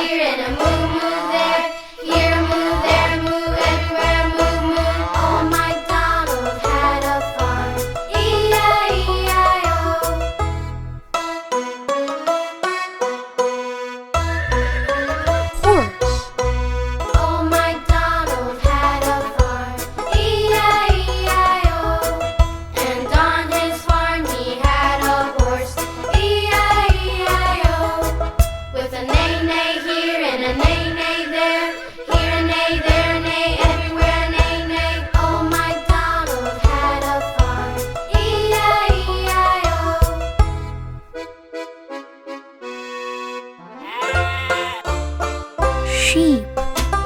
here and a moo moo there. Here a moo, there a moo, everywhere a moo moo. Old MacDonald had a farm. E-I-E-I-O. Horse. Old MacDonald had a farm. E-I-E-I-O. And on his farm he had a horse. E-I-E-I-O. With a neigh-neigh here and a neigh-neigh there. Here a neigh, there a neigh, everywhere a neigh-neigh. Old MacDonald had a farm. E-I-E-I-O. Sheep.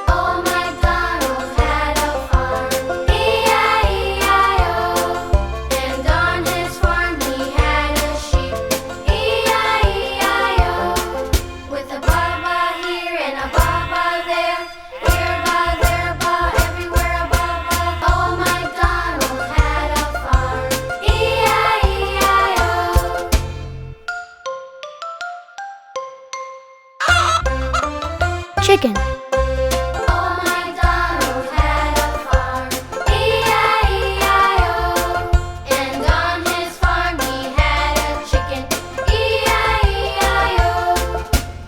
Old MacDonald had a farm. E-I-E-I-O. And on his farm he had a sheep. E-I-E-I-O. With a ba-ba here and a ba-ba there. Here a ba, there a ba, everywhere a ba-ba. Old MacDonald had a farm. E-I-E-I-O. Chicken. Old MacDonald had a farm. E-I-E-I-O. And on his farm he had a chicken. E-I-E-I-O.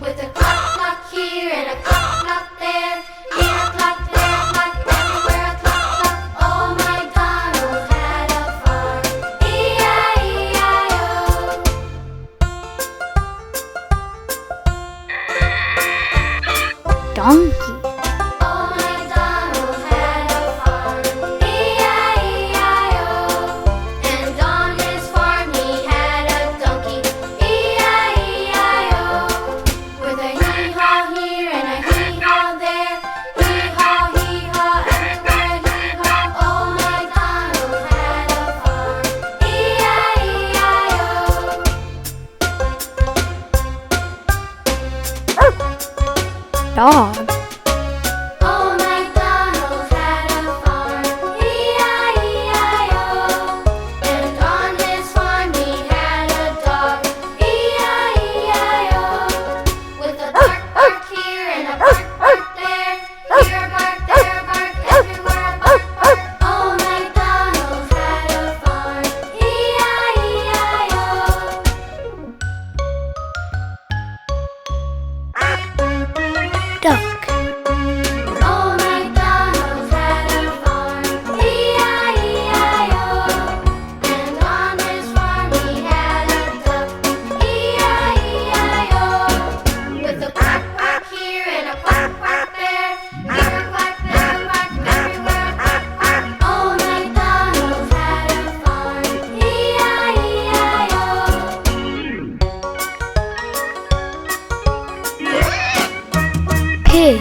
With a cluck cluck here and a cluck cluck there. Here a cluck, there a cluck, everywhere a cluck cluck. Old MacDonald had a farm. E-I-E-I-O. Donkey. Old MacDonald had a farm. E-I-E-I-O. And on his farm he had a donkey. E-I-E-I-O. With a hee-haw here and a hee-haw there. Hee-haw, hee-haw, everywhere hee-haw. Old MacDonald had a farm. E-I-E-I-O. Dog. Old MacDonald had a farm. E-I-E-I-O. And on his farm he had a dog. E-I-E-I-O. With a bark bark here and a bark bark there. Here a bark, there a bark, everywhere a bark bark. Old MacDonald had a farm. E-I-E-I-O. Duck. Old MacDonald had a farm. E-I-E-I-O. And on his farm he had a duck. E-I-E-I-O. With a quack quack here and a quack quack there. Here a quack, there a quack, everywhere a quack quack. Old MacDonald had a farm. E-I-E-I-O. Pig.